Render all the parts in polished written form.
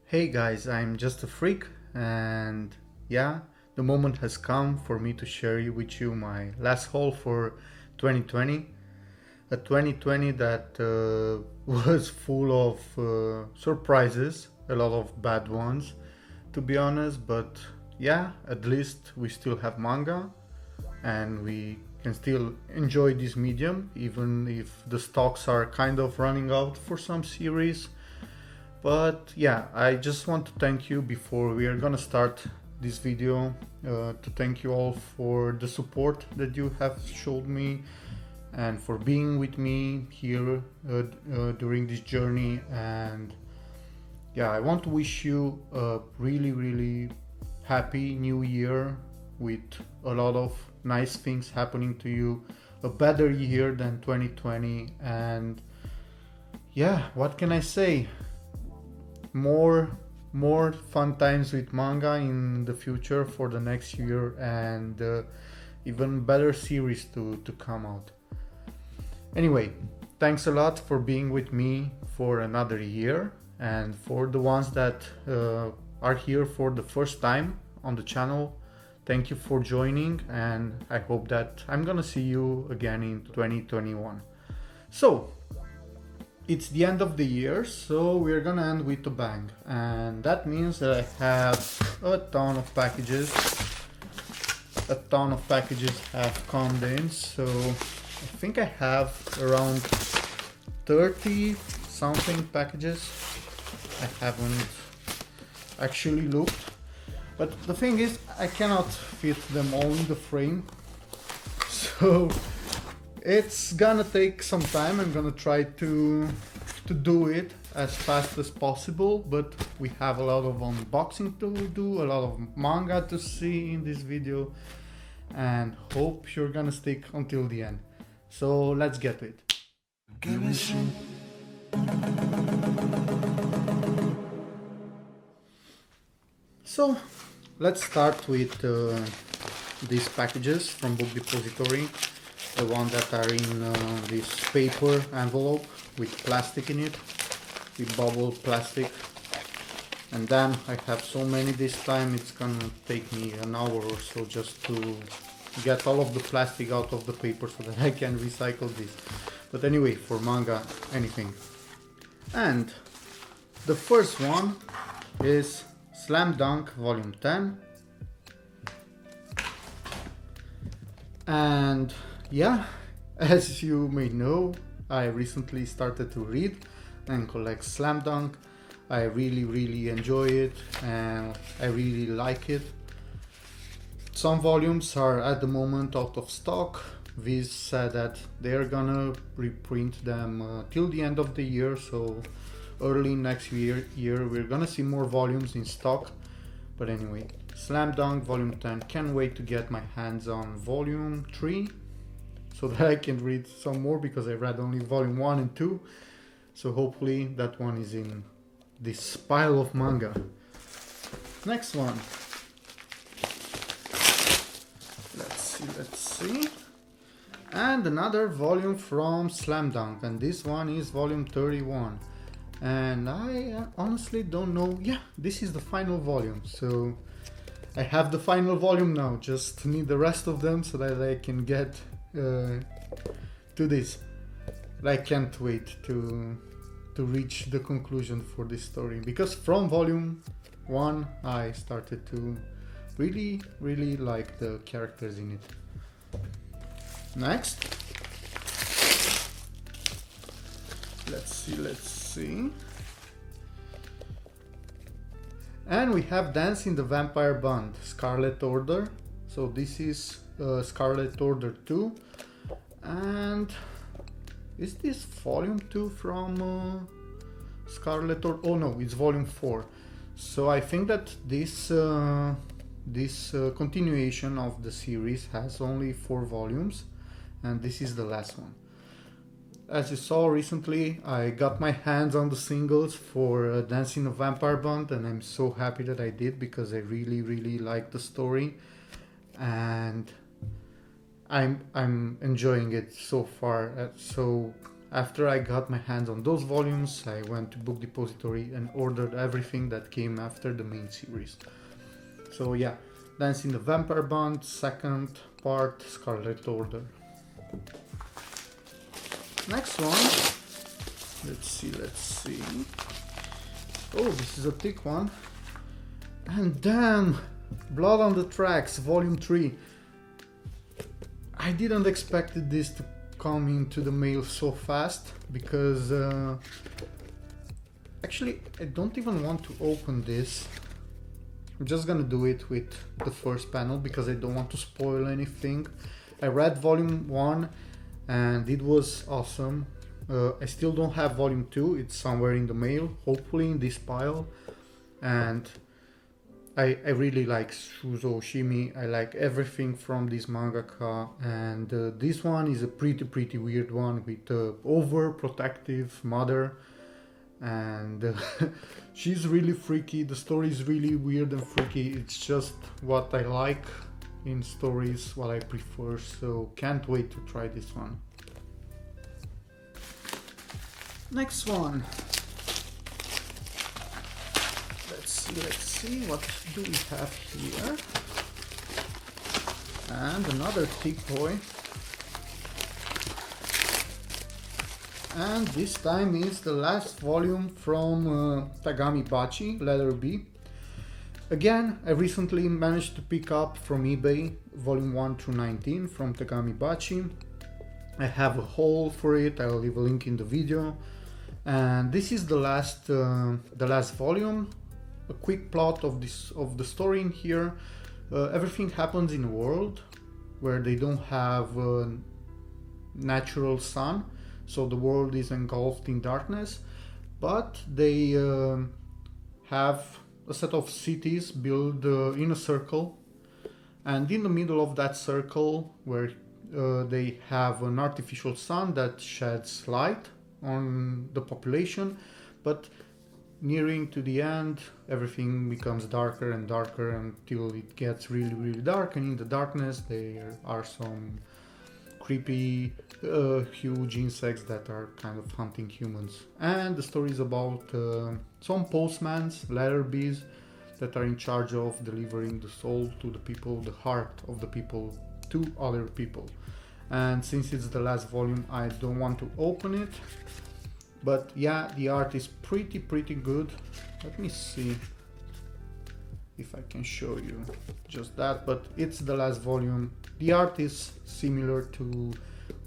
Hey guys, I'm just a freak, and yeah, the moment has come for me to share with you my last haul for 2020. A 2020 that was full of surprises, a lot of bad ones, to be honest, but yeah, at least we still have manga and we can still enjoy this medium, even if the stocks are kind of running out for some series. But yeah, I just want to thank you before we are gonna start this video, to thank you all for the support that you have showed me and for being with me here during this journey. And yeah, I want to wish you a really happy new year with a lot of nice things happening to you, a better year than 2020. And yeah, what can I say? more more fun times with manga in the future for the next year, and even better series to come out. Anyway, thanks a lot for being with me for another year, and for the ones that are here for the first time on the channel, thank you for joining, and I hope that I'm gonna see you again in 2021. So it's the end of the year, so we're gonna end with a bang, and that means that I have a ton of packages. A ton of packages have come in, so I think I have around 30 something packages. I haven't actually looked, but the thing is I cannot fit them all in the frame, so it's gonna take some time. I'm gonna try to do it as fast as possible, but we have a lot of unboxing to do, a lot of manga to see in this video, and hope you're gonna stick until the end. So let's get to it. So let's start with these packages from Book Depository, the one that are in this paper envelope with plastic in it, with bubble plastic. And then I have so many this time, it's gonna take me an hour or so just to get all of the plastic out of the paper so that I can recycle this. But anyway, for manga, anything. And the first one is Slam Dunk Volume 10. And yeah, as you may know, I recently started to read and collect Slam Dunk. I really enjoy it, and I really like it. Some volumes are at the moment out of stock. Viz said that they're gonna reprint them till the end of the year, so early next year we're gonna see more volumes in stock. But anyway, Slam Dunk Volume 10, can't wait to get my hands on Volume 3 so that I can read some more, because I read only Volume 1 and 2. So hopefully that one is in this pile of manga. Next one. Let's see. And another volume from Slam Dunk, and this one is Volume 31. And I honestly don't know. Yeah, this is the final volume, so I have the final volume now, just need the rest of them so that I can get to this. I can't wait to reach the conclusion for this story, because from volume 1 I started to really like the characters in it. Next, let's see. And we have Dance in the Vampire Band, Scarlet Order. So this is Scarlet Order 2. And is this volume 2 from Scarlet Order? Oh no, it's volume 4. So I think that this continuation of the series has only 4 volumes, and this is the last one. As you saw recently, I got my hands on the singles for Dancing a Vampire Band, and I'm so happy that I did, because I really like the story, and I'm enjoying it so far. So after I got my hands on those volumes, I went to Book Depository and ordered everything that came after the main series. So yeah, Dancing the Vampire Band, second part, Scarlet Order. Next one, let's see. Oh, this is a thick one. And damn, Blood on the Tracks, Volume 3. I didn't expect this to come into the mail so fast, because actually I don't even want to open this. I'm just gonna do it with the first panel because I don't want to spoil anything. I read Volume 1 and it was awesome. I still don't have Volume 2, it's somewhere in the mail, hopefully in this pile. And I really like Shuzo Oshimi, I like everything from this mangaka, and this one is a pretty weird one with a overprotective mother, and she's really freaky. The story is really weird and freaky. It's just what I like in stories, what I prefer, so can't wait to try this one. Next one. Let's see, what do we have here? And another thick boy. And this time is the last volume from Tagami Bachi, letter B. Again, I recently managed to pick up from eBay volume 1 through 19 from Tagami Bachi. I have a haul for it, I'll leave a link in the video. And this is the last volume. A quick plot of the story in here. Everything happens in a world where they don't have natural sun, so the world is engulfed in darkness, but they have a set of cities built in a circle, and in the middle of that circle, where they have an artificial sun that sheds light on the population, but nearing to the end, everything becomes darker and darker until it gets really dark, and in the darkness there are some creepy huge insects that are kind of hunting humans. And the story is about some postmans, letter B's, that are in charge of delivering the soul to the people, the heart of the people to other people. And since it's the last volume, I don't want to open it. But yeah, the art is pretty good. Let me see if I can show you just that, but it's the last volume. The art is similar to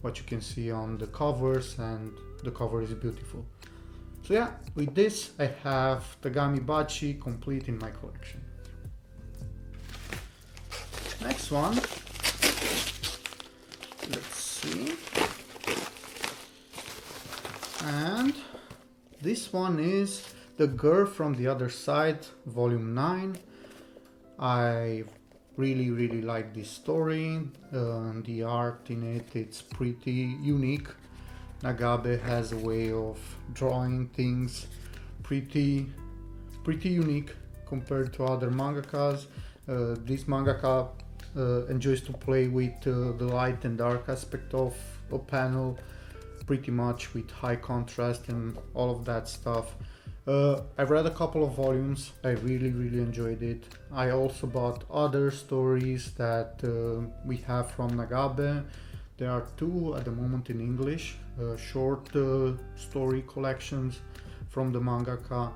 what you can see on the covers, and the cover is beautiful. So yeah, with this I have Tagami Bachi complete in my collection. Next one, let's see. And this one is The Girl from the Other Side, volume 9. I really like this story. The art in it, it's pretty unique. Nagabe has a way of drawing things pretty unique compared to other mangakas. This mangaka enjoys to play with the light and dark aspect of a panel, pretty much with high contrast and all of that stuff. I've read a couple of volumes, I really enjoyed it. I also bought other stories that we have from Nagabe. There are 2 at the moment in English, short story collections from the mangaka.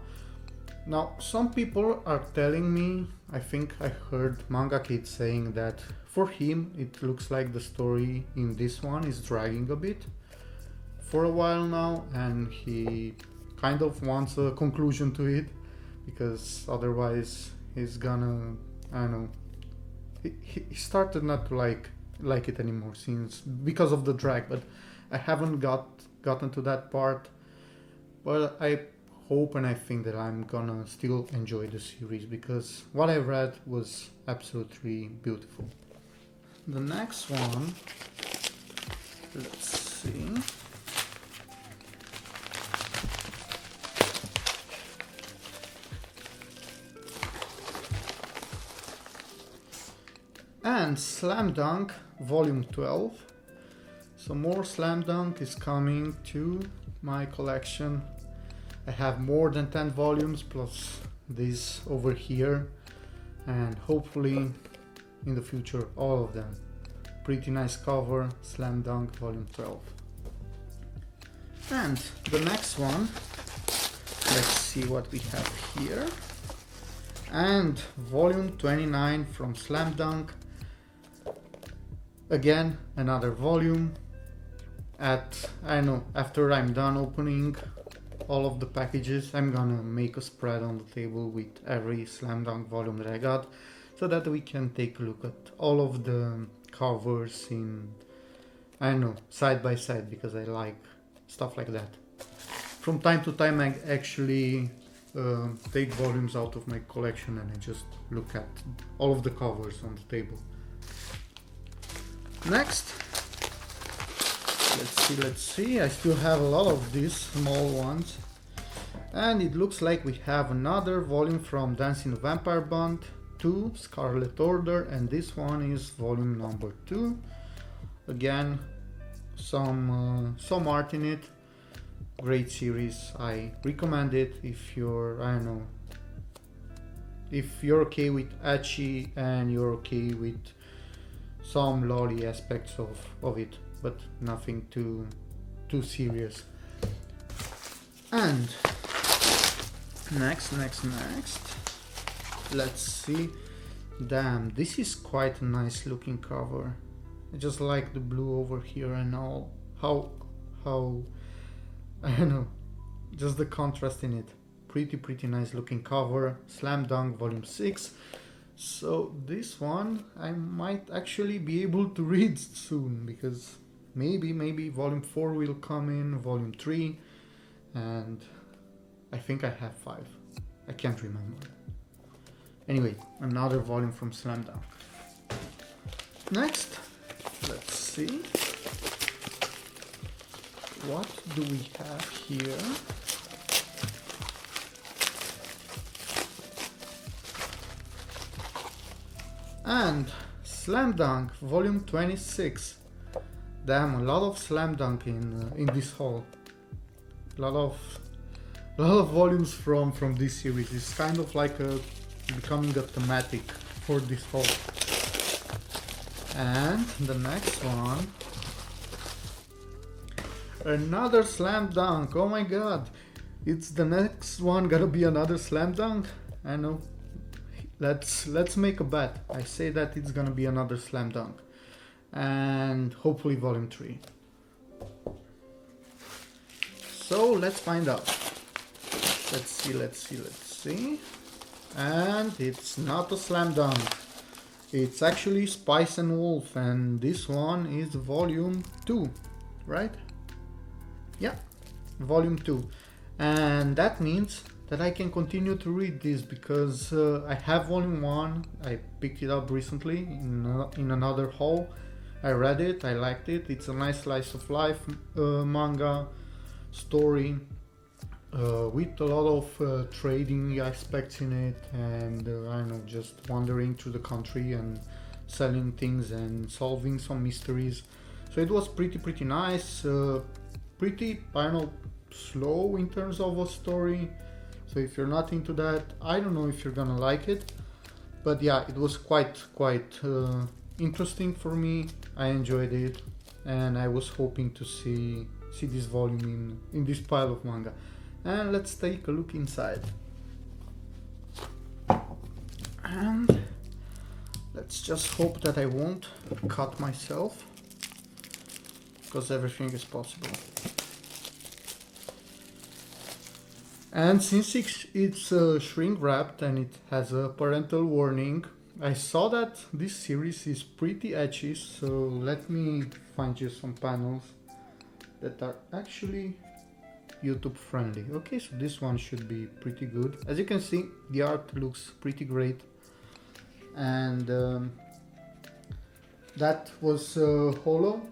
Now, some people are telling me, I think I heard Manga Kid saying that for him it looks like the story in this one is dragging a bit for a while now, and he kind of wants a conclusion to it, because otherwise he's gonna, I don't know, he started not to like it anymore because of the drag, but I haven't gotten to that part. But I hope and I think that I'm gonna still enjoy the series, because what I read was absolutely beautiful. The next one, let's see. And Slam Dunk Volume 12. some more Slam Dunk is coming to my collection. I have more than 10 volumes plus this over here, and hopefully in the future all of them. Pretty nice cover, Slam Dunk volume 12. And the next one, let's see what we have here. And volume 29 from Slam Dunk. Again, another volume. I don't know, after I'm done opening all of the packages, I'm gonna make a spread on the table with every Slam Dunk volume that I got, so that we can take a look at all of the covers in, I don't know, side by side, because I like stuff like that. From time to time I actually take volumes out of my collection and I just look at all of the covers on the table. Next, let's see, I still have a lot of these small ones, and it looks like we have another volume from Dancing the Vampire Band 2, Scarlet Order, and this one is volume number 2. Again, some art in it. Great series, I recommend it if you're, I don't know, if you're okay with ecchi and you're okay with some lolly aspects of it, but nothing too serious. And next, let's see. Damn, this is quite a nice looking cover. I just like the blue over here and all, how I don't know, just the contrast in it. Pretty nice looking cover. Slam Dunk volume 6. So this one I might actually be able to read soon, because maybe volume 4 will come in, volume 3, and I think I have 5. I can't remember. Anyway, another volume from Slam Dunk. Next, let's see. What do we have here? And Slam Dunk volume 26. Damn, a lot of Slam Dunk in this haul. A lot of volumes from this series. It's kind of like becoming a thematic for this haul. And the next one, another Slam Dunk. Oh my god, it's the next one gonna be another Slam Dunk? I know. Let's make a bet. I say that it's gonna be another Slam Dunk, and hopefully volume 3. So let's find out. Let's see. And it's not a Slam Dunk. It's actually Spice and Wolf, and this one is volume 2, right? Yeah, volume 2. And that means that I can continue to read this, because I have volume 1. I picked it up recently in another haul. I read it, I liked it. It's a nice slice of life manga story with a lot of trading aspects in it, and I don't know, just wandering through the country and selling things and solving some mysteries. So it was pretty nice, pretty, I don't know, slow in terms of a story. So if you're not into that, I don't know if you're gonna like it, but yeah, it was quite interesting for me. I enjoyed it, and I was hoping to see this volume in this pile of manga. And let's take a look inside. And let's just hope that I won't cut myself, because everything is possible. And since it's shrink wrapped and it has a parental warning, I saw that this series is pretty ecchi, so let me find you some panels that are actually YouTube friendly. Okay, so this one should be pretty good. As you can see, the art looks pretty great, and that was Holo.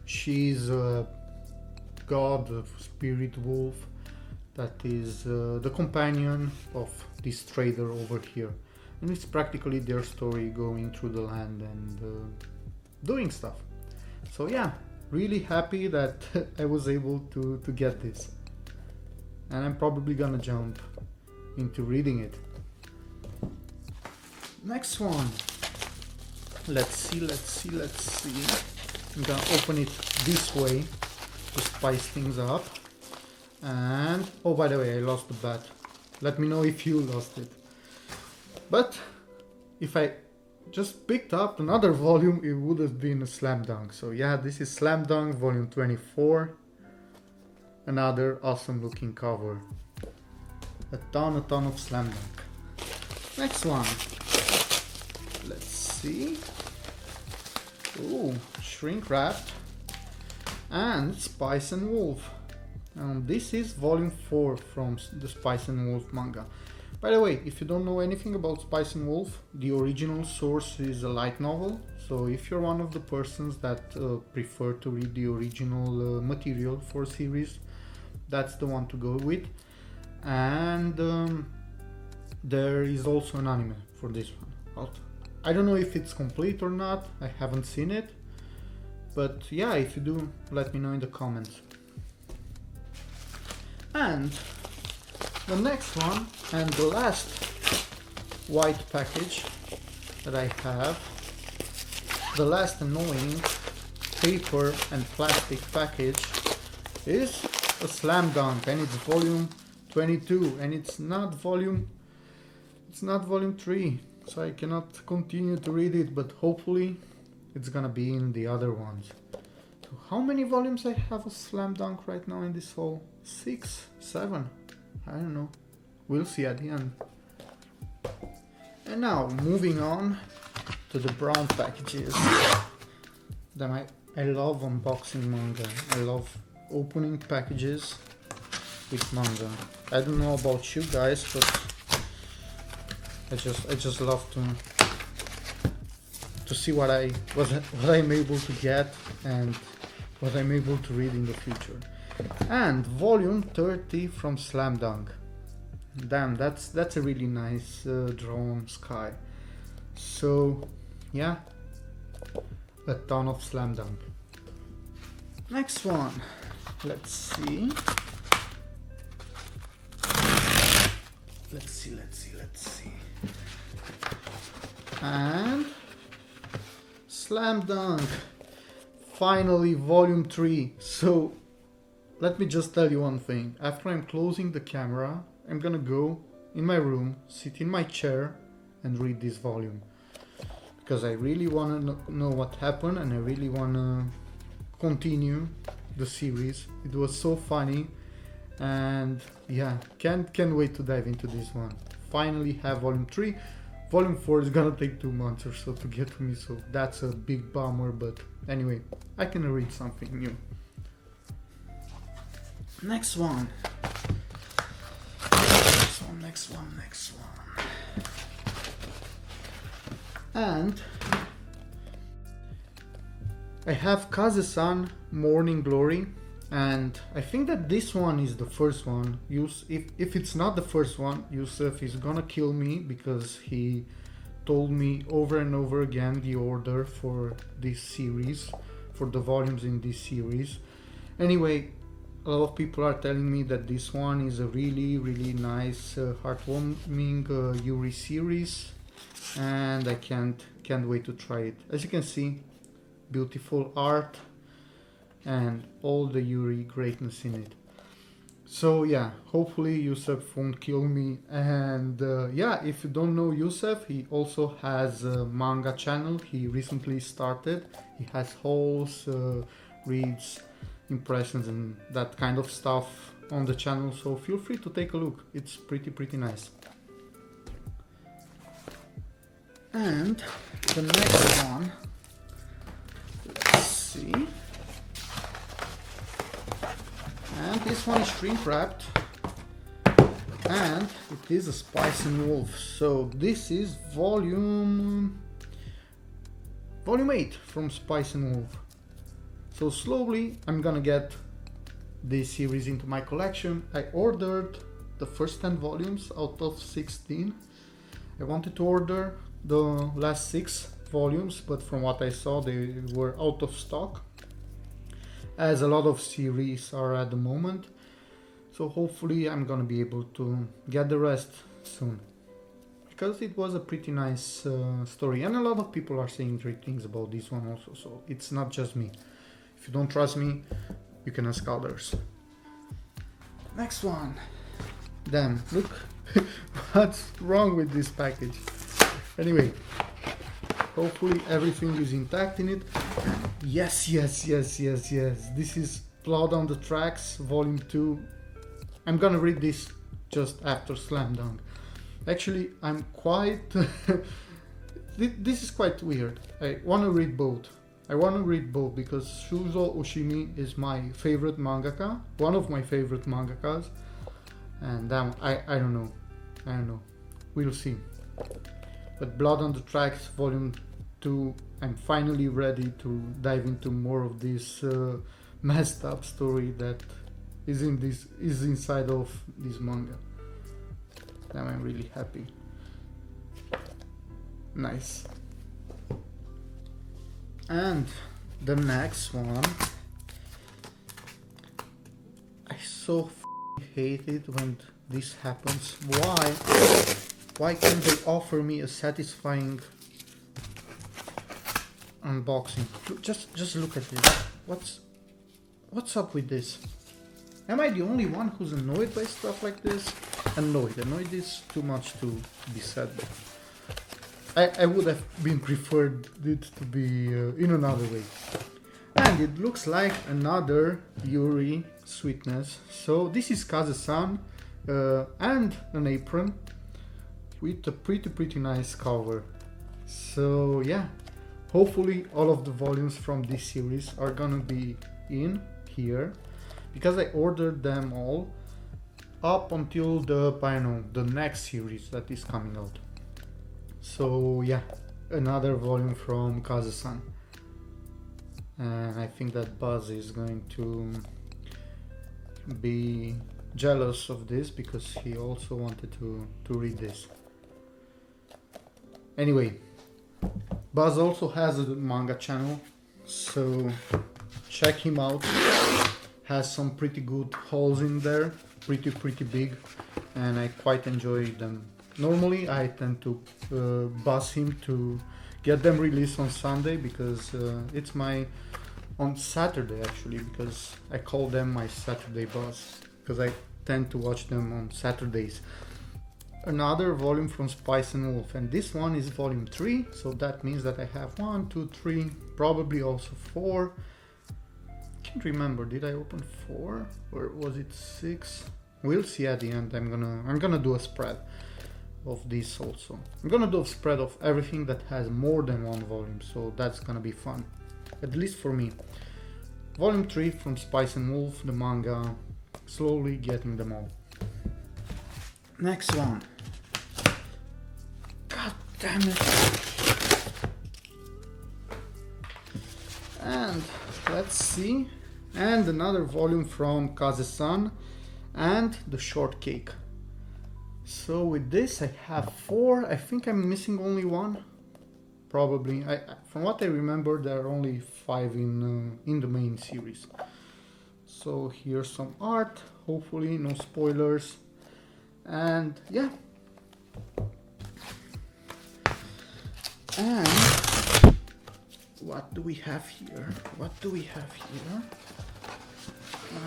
She's a god of spirit wolf that is the companion of this trader over here, and it's practically their story going through the land and doing stuff. So yeah, really happy that I was able to get this. And I'm probably gonna jump into reading it. Next one. Let's see. I'm gonna open it this way to spice things up. And oh, by the way, I lost the bat. Let me know if you lost it. But if I just picked up another volume, it would have been a Slam Dunk. So yeah, this is Slam Dunk volume 24. Another awesome looking cover. A ton of Slam Dunk. Next one. Let's see. Ooh, shrink wrapped. And Spice and Wolf. This is volume 4 from the Spice and Wolf manga. By the way, if you don't know anything about Spice and Wolf, the original source is a light novel. So if you're one of the persons that prefer to read the original material for a series, that's the one to go with. And there is also an anime for this one. I don't know if it's complete or not, I haven't seen it. But yeah, if you do, let me know in the comments. And the next one, and the last white package that I have, the last annoying paper and plastic package, is a Slam Dunk, and it's volume 22, and it's not volume 3, so I cannot continue to read it, but hopefully it's gonna be in the other ones. So how many volumes I have of Slam Dunk right now in this haul? 6, 7, I don't know. We'll see at the end. And now moving on to the brown packages. Then I love unboxing manga. I love opening packages with manga. I don't know about you guys, but I just love to see what I'm able to get and what I'm able to read in the future. And volume 30 from Slam Dunk. Damn, that's a really nice drawn sky. So yeah, a ton of Slam Dunk. Next one, let's see. And Slam Dunk, finally volume 3. So let me just tell you one thing. After I'm closing the camera, I'm gonna go in my room, sit in my chair and read this volume. Because I really wanna know what happened and I really wanna continue the series. It was so funny and yeah, can't wait to dive into this one. Finally have volume 3. Volume 4 is gonna take 2 months or so to get to me, so that's a big bummer, but anyway, I can read something new. Next one. And I have Kaze-san Morning Glory, and I think that this one is the first one. If it's not the first one, Yusuf is gonna kill me because he told me over and over again the order for this series, for the volumes in this series. Anyway, a lot of people are telling me that this one is a really nice heartwarming Yuri series, and I can't wait to try it. As you can see, beautiful art and all the Yuri greatness in it. So yeah, hopefully Yusuf won't kill me. And yeah, if you don't know Yusuf, he also has a manga channel he recently started. He has hauls, reads, impressions and that kind of stuff on the channel, so feel free to take a look. It's pretty nice. And the next one, let's see. And this one is shrink wrapped, and it is a Spice and Wolf. So this is volume 8 from Spice and Wolf. So slowly I'm gonna get this series into my collection. I ordered the first 10 volumes out of 16. I wanted to order the last 6 volumes, but from what I saw they were out of stock. as a lot of series are at the moment. So hopefully I'm gonna be able to get the rest soon, because it was a pretty nice story, and a lot of people are saying great things about this one also, so it's not just me. If you don't trust me, you can ask others. Next one. Damn, look what's wrong with this package. Anyway, hopefully everything is intact in it. Yes. This is Blood on the Tracks, Volume 2. I'm gonna read this just after Slam Dunk. Actually, I'm quite... this is quite weird. I wanna read both. Because Shuzo Oshimi is my favorite mangaka, one of my favorite mangakas. And damn, I don't know. We'll see. But Blood on the Tracks, Volume 2, I'm finally ready to dive into more of this messed up story that is inside of this manga. Damn, I'm really happy. Nice. And the next one, I so hate it when this happens. Why can't they offer me a satisfying unboxing? Just look at this. What's up with this? Am I the only one who's annoyed by stuff like this? Annoyed is too much to be said. I would have been preferred it to be in another way. And it looks like another Yuri Sweetness. So this is Kaze-san and an apron with a pretty nice cover. So yeah, hopefully all of the volumes from this series are gonna be in here, because I ordered them all up until the next series that is coming out. So yeah, another volume from Kaze-san. And I think that Buzz is going to be jealous of this, because he also wanted to read this. Anyway, Buzz also has a manga channel, so check him out. Has some pretty good hauls in there, pretty big, and I quite enjoy them. Normally I tend to buzz him to get them released on Sunday, because it's on Saturday actually, because I call them my Saturday buzz, because I tend to watch them on Saturdays. Another volume from Spice and Wolf, and this one is volume 3, so that means that I have 1, 2, 3, probably also 4. Can't remember, did I open 4 or was it 6? We'll see at the end. I'm gonna do a spread of this also. I'm gonna do a spread of everything that has more than one volume, so that's gonna be fun, at least for me. Volume 3 from Spice and Wolf, the manga, slowly getting them all. Next one. God damn it. And let's see. And another volume from Kaze-san and the Shortcake. So with this I have 4. I think I'm missing only 1. Probably. From what I remember, there are only 5 in the main series. So here's some art. Hopefully no spoilers. And yeah. And what do we have here?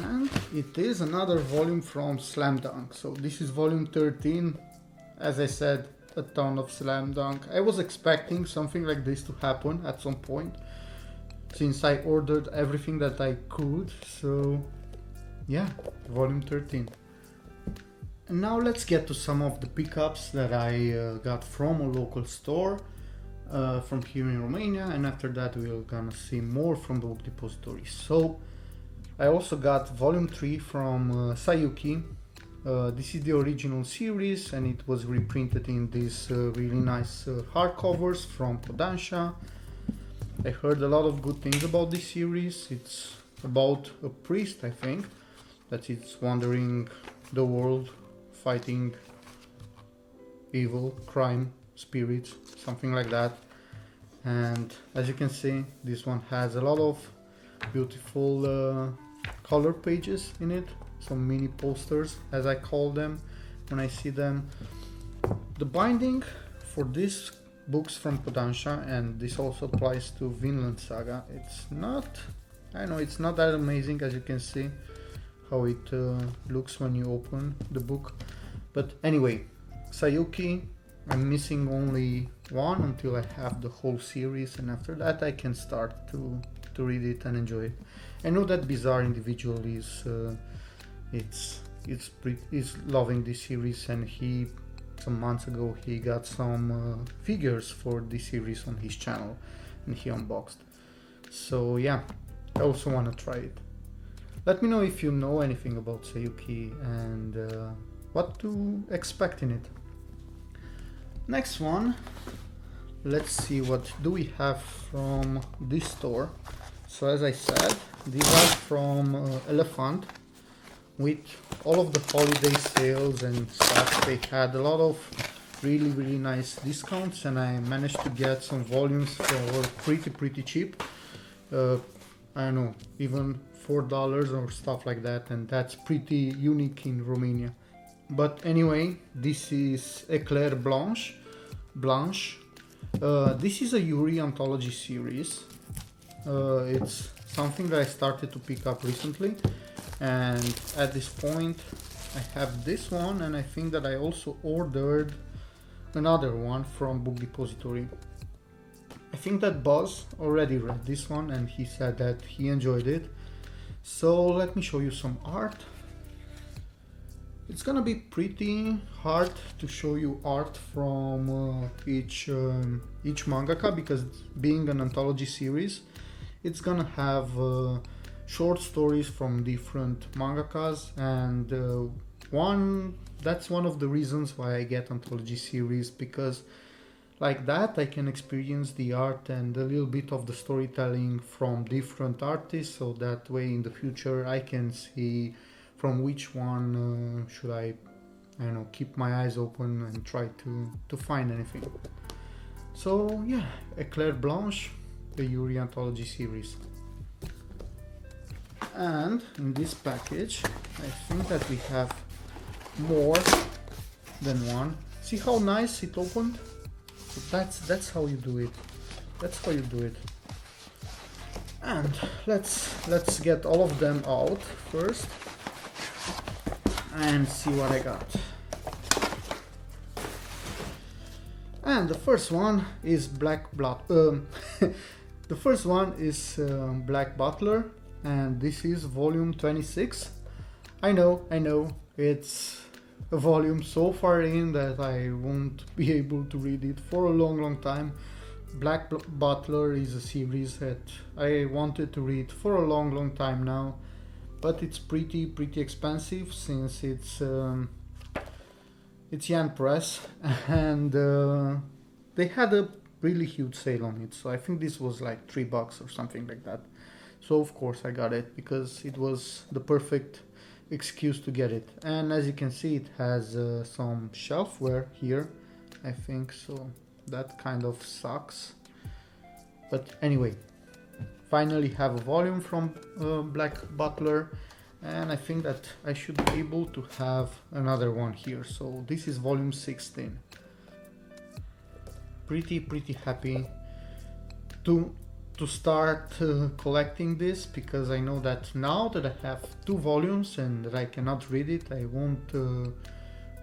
And it is another volume from Slam Dunk. So this is volume 13. As I said, a ton of Slam Dunk. I was expecting something like this to happen at some point, since I ordered everything that I could. So yeah, volume 13. And now let's get to some of the pickups that I got from a local store from here in Romania, and after that we're gonna see more from the book depository. So I also got volume 3 from Sayuki. This is the original series, and it was reprinted in these really nice hardcovers from Kodansha. I heard a lot of good things about this series. It's about a priest, I think, that is wandering the world fighting evil, crime, spirits, something like that. And as you can see, this one has a lot of beautiful color pages in it, some mini posters as I call them when I see them. The binding for these books from Kodansha, and this also applies to Vinland Saga, it's not, I know it's not that amazing, as you can see how it looks when you open the book. But anyway, Sayuki, I'm missing only one until I have the whole series, and after that I can start to read it and enjoy it. I know that Bizarre individual is loving this series, and he some months ago he got some figures for this series on his channel and he unboxed. So yeah, I also want to try it. Let me know if you know anything about Sayuki and what to expect in it. Next one, let's see what do we have from this store. So as I said, these are from Elephant. With all of the holiday sales and stuff, they had a lot of really nice discounts, and I managed to get some volumes for pretty cheap. I don't know, even $4 or stuff like that, and that's pretty unique in Romania. But anyway, this is Eclair Blanche. This is a Yuri anthology series. It's something that I started to pick up recently, and at this point I have this one, and I think that I also ordered another one from Book Depository. I think that Buzz already read this one and he said that he enjoyed it. So let me show you some art. It's gonna be pretty hard to show you art from each mangaka, because being an anthology series, it's gonna have short stories from different mangakas, and that's one of the reasons why I get anthology series, because like that I can experience the art and a little bit of the storytelling from different artists, so that way in the future I can see from which one should I don't know, keep my eyes open and try to find anything. So yeah, Eclair Blanche, the Yuri anthology series. And in this package, I think that we have more than one. See how nice it opened? So that's how you do it. That's how you do it. And let's get all of them out first and see what I got. And the first one is Black Butler, and this is volume 26. I know, it's a volume so far in that I won't be able to read it for a long time. Black Butler is a series that I wanted to read for a long time now, but it's pretty expensive since it's Yan Press, and they had a really huge sale on it, so I think this was like $3 or something like that. So of course I got it because it was the perfect excuse to get it. And as you can see, it has some shelfware here, I think, so that kind of sucks. But anyway, finally have a volume from Black Butler, and I think that I should be able to have another one here. So this is volume 16. Pretty happy to start collecting this, because I know that now that I have 2 volumes and that I cannot read it, I won't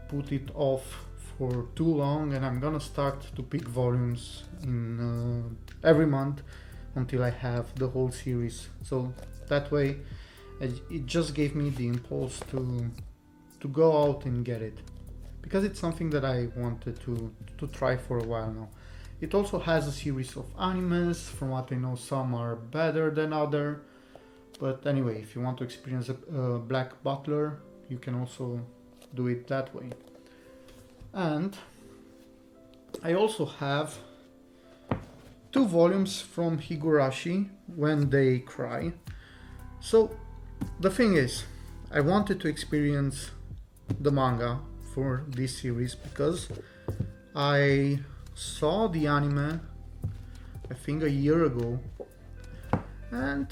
put it off for too long, and I'm gonna start to pick volumes in every month until I have the whole series. So that way it just gave me the impulse to go out and get it, because it's something that I wanted to try for a while now. It also has a series of animes. From what I know, some are better than other, but anyway, if you want to experience a Black Butler, you can also do it that way. And I also have 2 volumes from Higurashi, When They Cry. So the thing is, I wanted to experience the manga for this series because I saw the anime I think a year ago, and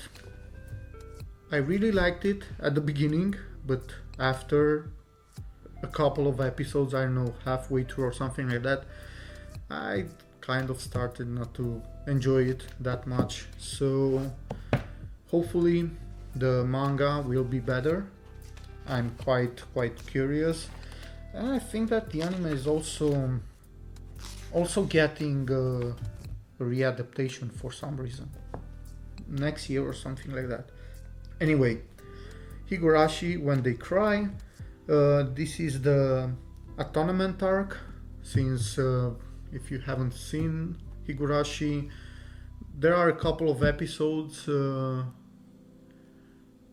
I really liked it at the beginning, but after a couple of episodes, I don't know, halfway through or something like that, I kind of started not to enjoy it that much. So hopefully the manga will be better. I'm quite curious, and I think that the anime is also getting a readaptation for some reason next year or something like that. Anyway, Higurashi When They Cry. This is the atonement arc. Since if you haven't seen Higurashi, there are a couple of episodes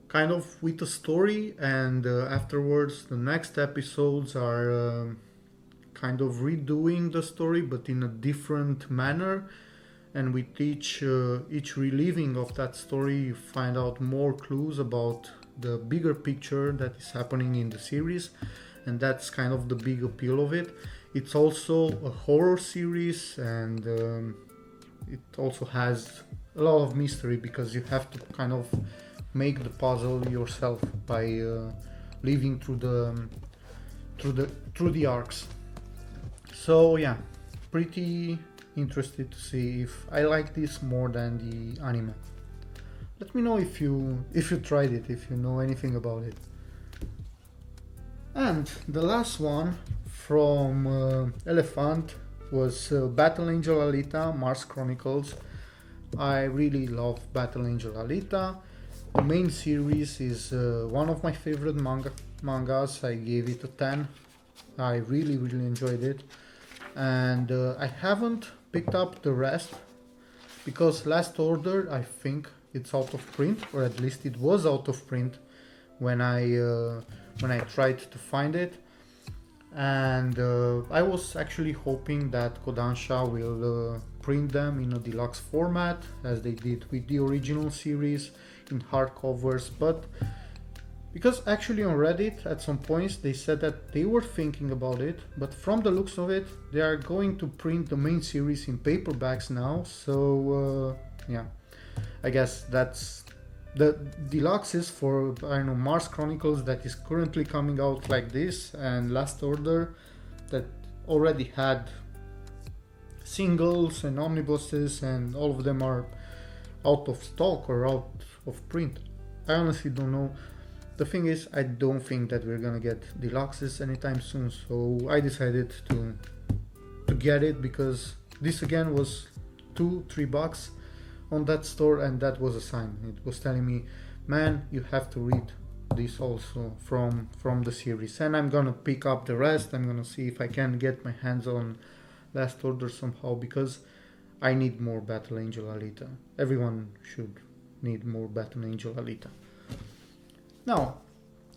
kind of with a story, and afterwards the next episodes are kind of redoing the story but in a different manner. And with each reliving of that story, you find out more clues about the bigger picture that is happening in the series, and that's kind of the big appeal of it. It's also a horror series, and it also has a lot of mystery because you have to kind of make the puzzle yourself by living through the arcs. So yeah, pretty interested to see if I like this more than the anime. Let me know if you tried it, if you know anything about it. And the last one from Elephant was Battle Angel Alita Mars Chronicles. I really love Battle Angel Alita. The main series is one of my favorite mangas. I gave it a 10. I really enjoyed it, and I haven't picked up the rest because Last Order, I think it's out of print, or at least it was out of print when I tried to find it. And I was actually hoping that Kodansha will print them in a deluxe format as they did with the original series in hardcovers, but because actually on Reddit at some points they said that they were thinking about it, but from the looks of it they are going to print the main series in paperbacks now. So yeah, I guess that's the deluxes for, I don't know, Mars Chronicles that is currently coming out like this, and Last Order that already had singles and omnibuses, and all of them are out of stock or out of print. I honestly don't know. The thing is, I don't think that we're gonna get deluxes anytime soon, so I decided to get it because this again was $2-3 on that store, and that was a sign. It was telling me, man, you have to read this also from the series. And I'm gonna pick up the rest. I'm gonna see if I can get my hands on Last Order somehow, because I need more Battle Angel Alita. Everyone should need more Battle Angel Alita. Now,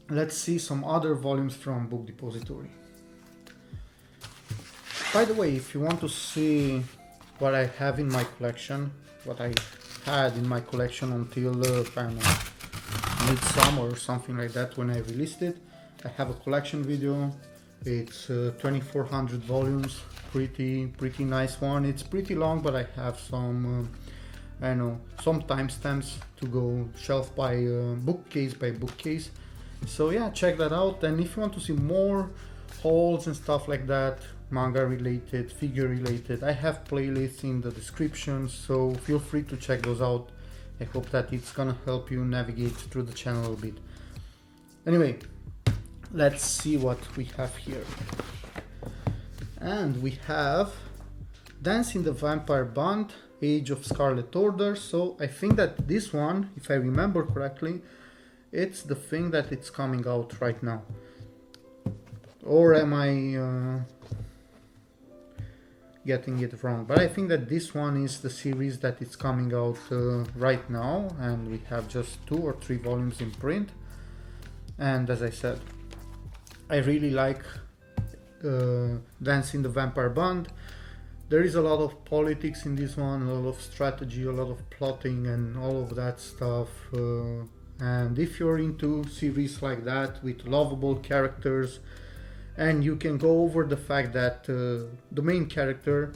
let's see some other volumes from Book Depository. By the way, if you want to see what I have in my collection, what I had in my collection until I don't know, midsummer or something like that when I released it, I have a collection video. It's 2400 volumes, pretty nice one. It's pretty long, but I have some I don't know, some timestamps to go shelf by bookcase by bookcase. So yeah, check that out. And if you want to see more hauls and stuff like that, manga related, figure related, I have playlists in the description, so feel free to check those out. I hope that it's gonna help you navigate through the channel a bit. Anyway, let's see what we have here. And we have Dance in the Vampire Band, Age of Scarlet Order. So I think that this one, if I remember correctly, it's the thing that it's coming out right now. Or am I getting it wrong? But I think that this one is the series that it's coming out right now, and we have just 2 or 3 volumes in print. And as I said, I really like Dance in the Vampire Band. There is a lot of politics in this one, a lot of strategy, a lot of plotting and all of that stuff. And if you're into series like that with lovable characters, and you can go over the fact that the main character,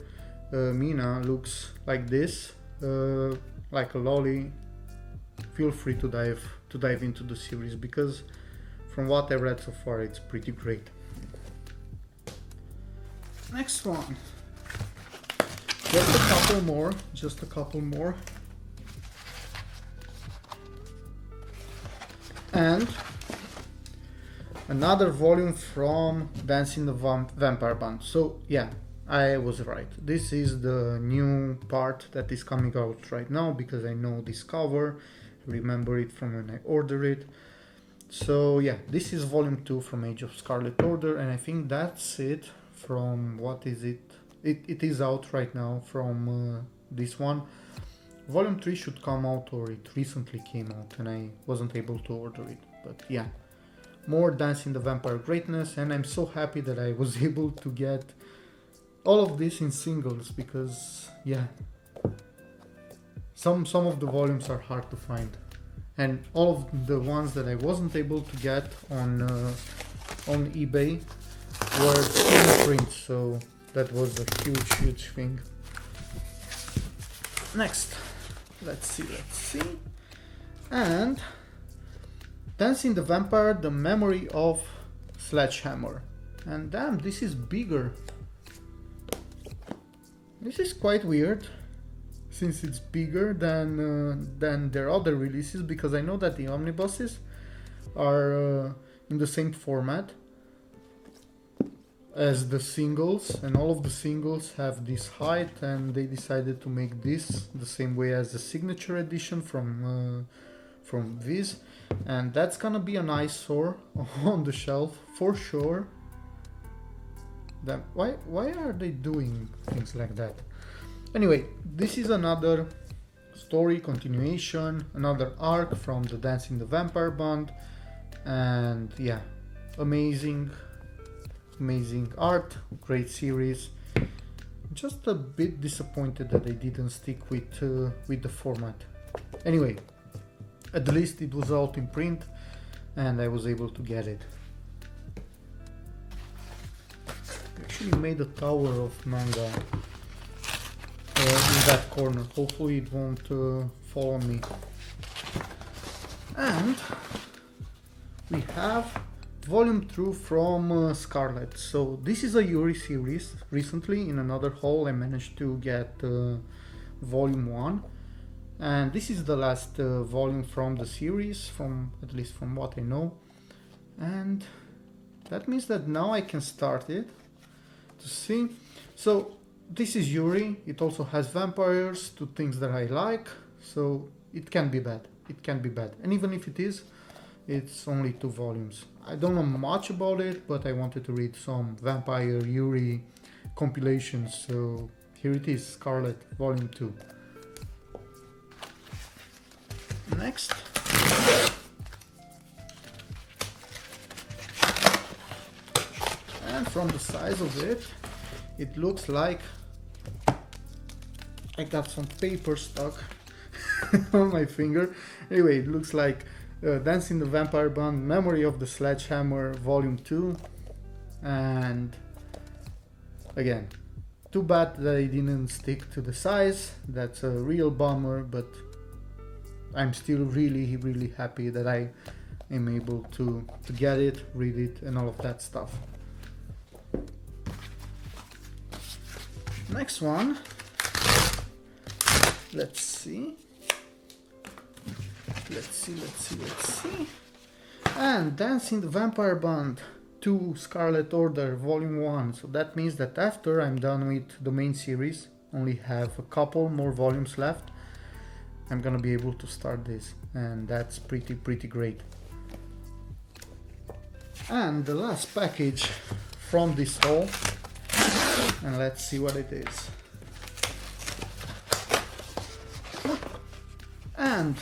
Mina, looks like this, like a lolly, feel free to dive to dive into the series, because from what I read so far it's pretty great. Next one, just a couple more, and another volume from Dancing the Vampire Band. So yeah, I was right. This is the new part that is coming out right now, because I know this cover, remember it from when I ordered it. So yeah, this is volume 2 from Age of Scarlet Order, and I think that's it from, what is it? It is out right now from this one. Volume 3 should come out, or it recently came out and I wasn't able to order it. But yeah, more Dancing the Vampire greatness, and I'm so happy that I was able to get all of this in singles, because yeah, some of the volumes are hard to find, and all of the ones that I wasn't able to get on eBay were screen prints, so that was a huge thing. Next, let's see, and Dancing the Vampire, The Memory of Sledgehammer. And damn, this is bigger. This is quite weird, since it's bigger than their other releases, because I know that the omnibuses are in the same format as the singles, and all of the singles have this height, and they decided to make this the same way as the signature edition from Viz, and that's gonna be an eyesore on the shelf for sure. Why are they doing things like that? Anyway, this is another story continuation, another arc from the Dancing the Vampire Band, and yeah, amazing art, great series. Just a bit disappointed that they didn't stick with the format. Anyway, at least it was out in print and I was able to get it. I actually made a tower of manga in that corner. Hopefully it won't fall on me. And we have volume 2 from Scarlet. So this is a Yuri series. Recently in another haul I managed to get volume 1, and this is the last volume from the series, at least from what I know, and that means that now I can start it to see. So this is Yuri. It also has vampires, two things that I like, so it can be bad. And even if it is, it's only 2 volumes. I don't know much about it, but I wanted to read some vampire Yuri compilations, so here it is, Scarlet volume 2. Next, and from the size of it, it looks like I got some paper stuck on my finger. Anyway, it looks like Dancing the Vampire Band, Memory of the Sledgehammer volume 2, and again, too bad that I didn't stick to the size. That's a real bummer, but I'm still really happy that I am able to get it, read it, and all of that stuff. Next one, let's see. And Dancing the Vampire Band 2 Scarlet Order Volume 1. So that means that after I'm done with the main series, only have a couple more volumes left, I'm gonna be able to start this, and that's pretty great. And the last package from this haul, and let's see what it is. And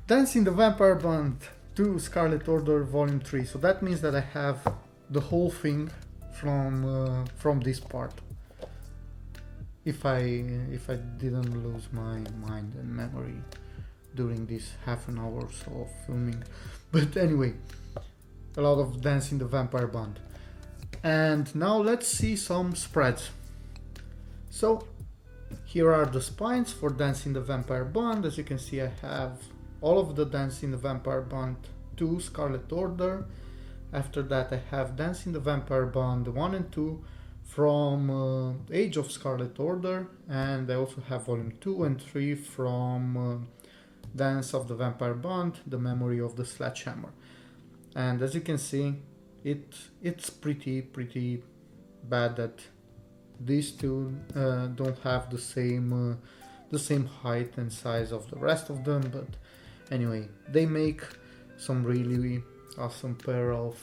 Dancing the Vampire Band 2 Scarlet Order Volume 3. So that means that I have the whole thing from this part. If I didn't lose my mind and memory during this half an hour or so of filming. But anyway, a lot of Dancing the Vampire Band. And now let's see some spreads. So here are the spines for Dancing the Vampire Band. As you can see, I have all of the Dance in the Vampire Band 2 Scarlet Order. After that I have Dance in the Vampire Band 1 and 2 from Age of Scarlet Order, and I also have volume 2 and 3 from Dance of the Vampire Band, The Memory of the Sledgehammer. And as you can see, it's pretty bad that these two don't have the same height and size of the rest of them, but anyway, they make some really awesome pair of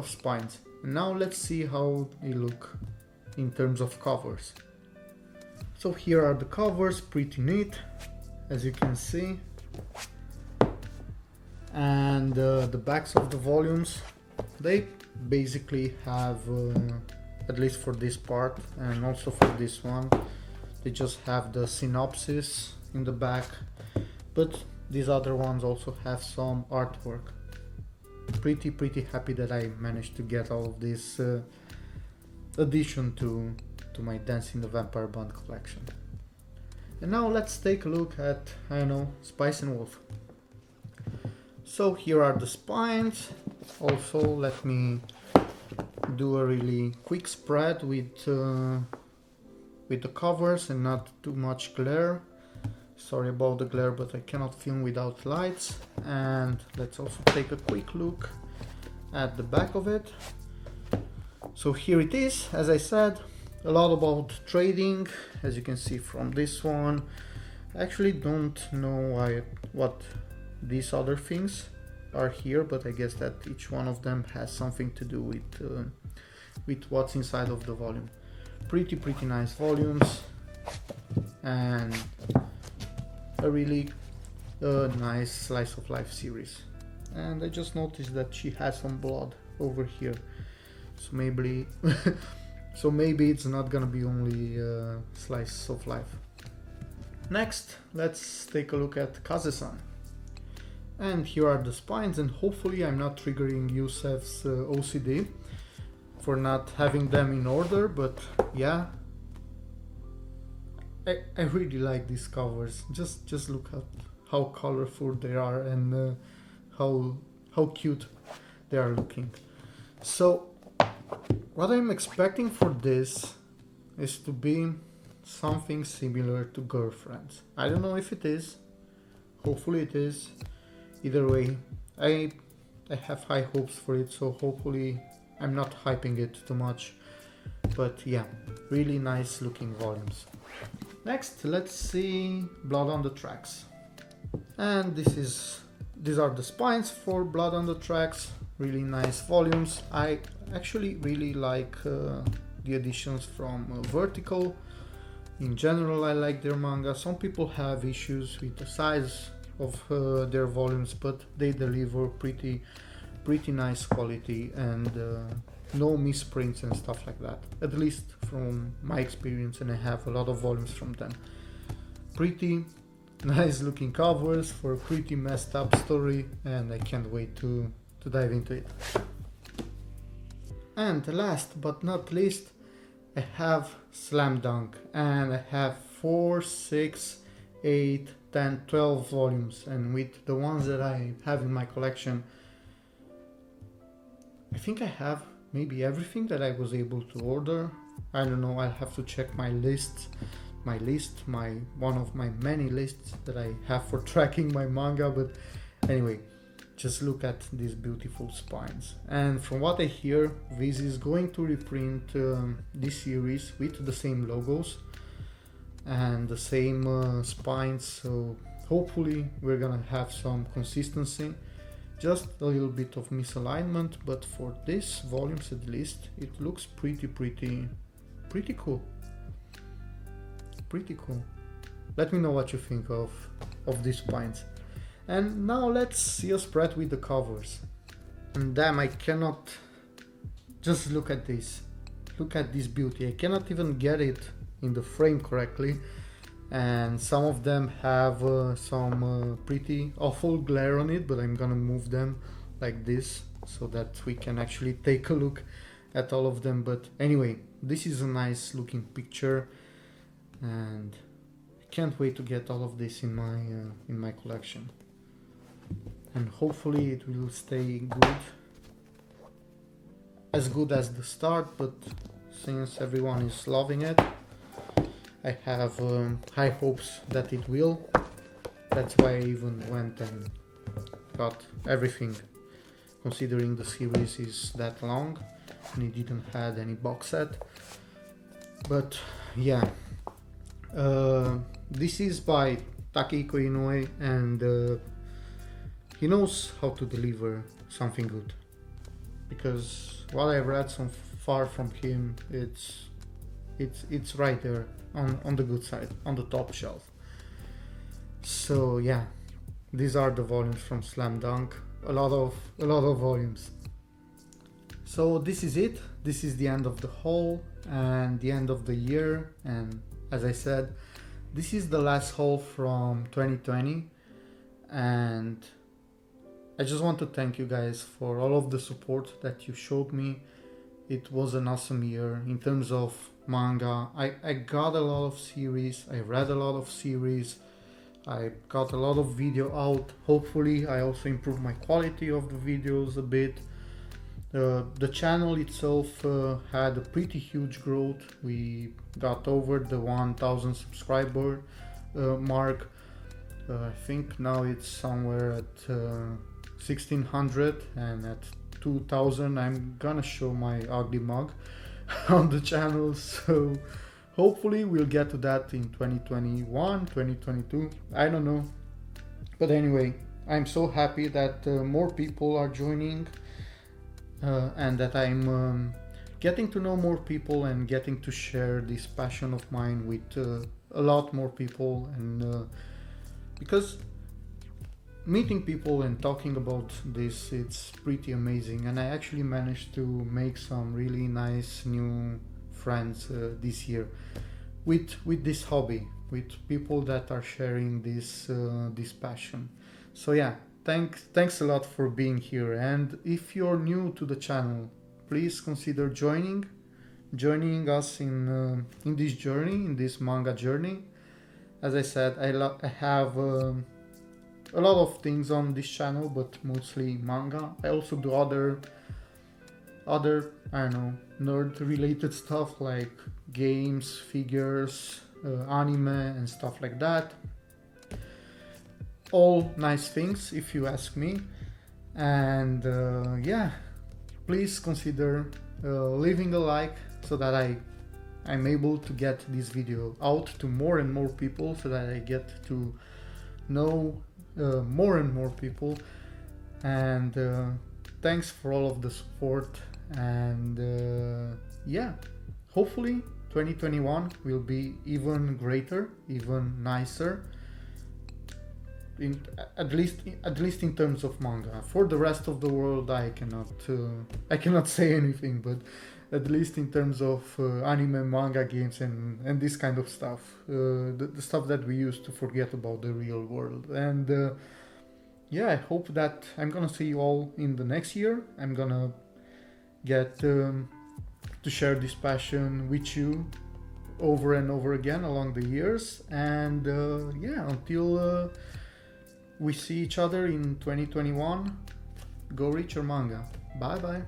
spines. And now let's see how they look in terms of covers. So here are the covers, pretty neat, as you can see. And the backs of the volumes, they basically have, at least for this part and also for this one, they just have the synopsis in the back, but these other ones also have some artwork. Pretty happy that I managed to get all of this addition to my Dance in the Vampire Band collection. And now let's take a look at, I don't know, Spice and Wolf. So here are the spines. Also, let me do a really quick spread with the covers and not too much glare. Sorry about the glare, but I cannot film without lights. And let's also take a quick look at the back of it. So here it is, as I said, a lot about trading, as you can see from this one. I actually don't know what these other things are here, but I guess that each one of them has something to do with what's inside of the volume. Pretty nice volumes, and a really nice slice of life series. And I just noticed that she has some blood over here, so maybe it's not gonna be only slice of life. Next, let's take a look at Kaze-san. And here are the spines, and hopefully I'm not triggering Yusef's OCD for not having them in order, but yeah, I really like these covers. Just look at how colorful they are and how cute they are looking. So what I'm expecting for this is to be something similar to Girlfriends. I don't know if it is. Hopefully it is. Either way, I have high hopes for it, so hopefully I'm not hyping it too much. But yeah, really nice looking volumes. Next, let's see Blood on the Tracks. And these are the spines for Blood on the Tracks. Really nice volumes. I actually really like the additions from Vertical. In general, I like their manga. Some people have issues with the size of their volumes, but they deliver pretty nice quality and no misprints and stuff like that, at least from my experience, and I have a lot of volumes from them. Pretty nice looking covers for a pretty messed up story, and I can't wait to dive into it. And last but not least, I have Slam Dunk, and I have 4, 6, 8, 10, 12 volumes, and with the ones that I have in my collection, I think I have maybe everything that I was able to order. I don't know, I'll have to check my one of my many lists that I have for tracking my manga, but anyway, just look at these beautiful spines. And from what I hear, Viz is going to reprint this series with the same logos and the same spines, so hopefully we're gonna have some consistency. Just a little bit of misalignment, but for this volumes at least, it looks pretty cool. Pretty cool. Let me know what you think of these spines. And now let's see a spread with the covers. And damn, I cannot just look at this. Look at this beauty. I cannot even get it in the frame correctly. And some of them have some pretty awful glare on it, but I'm gonna move them like this so that we can actually take a look at all of them. But anyway, this is a nice looking picture, and I can't wait to get all of this in my collection, and hopefully it will stay good, as good as the start. But since everyone is loving it, I have high hopes that it will. That's why I even went and got everything, considering the series is that long and it didn't have any box set. But yeah, this is by Takehiko Inoue, and he knows how to deliver something good, because what I've read so far from him, it's right there on the good side, on the top shelf. So yeah, these are the volumes from Slam Dunk. A lot of volumes. So this is it. This is the end of the haul and the end of the year. And as I said, this is the last haul from 2020. And I just want to thank you guys for all of the support that you showed me. It was an awesome year in terms of manga. I got a lot of series. I read a lot of series. I got a lot of video out. Hopefully I also improved my quality of the videos a bit. The channel itself had a pretty huge growth. We got over the 1000 subscriber mark. I think now it's somewhere at 1600, and at 2000 I'm gonna show my ugly mug on the channel. So hopefully we'll get to that in 2021, 2022, I don't know. But anyway, I'm so happy that more people are joining, and that I'm getting to know more people and getting to share this passion of mine with a lot more people. And because meeting people and talking about this, it's pretty amazing, and I actually managed to make some really nice new friends this year with this hobby, with people that are sharing this passion. So yeah, thanks a lot for being here. And if you're new to the channel, please consider joining us in this journey, in this manga journey. As I said, I have a lot of things on this channel, but mostly manga. I also do other I don't know, nerd related stuff like games, figures, anime and stuff like that. All nice things if you ask me. And yeah, please consider leaving a like so that I'm able to get this video out to more and more people, so that I get to know more and more people. And thanks for all of the support. And yeah, hopefully 2021 will be even greater, even nicer, at least in terms of manga. For the rest of the world, I cannot say anything, but at least in terms of anime, manga, games, and this kind of stuff, the stuff that we used to forget about the real world. And yeah, I hope that I'm gonna see you all in the next year. I'm gonna get to share this passion with you over and over again along the years. And yeah, until we see each other in 2021, go read your manga. Bye bye.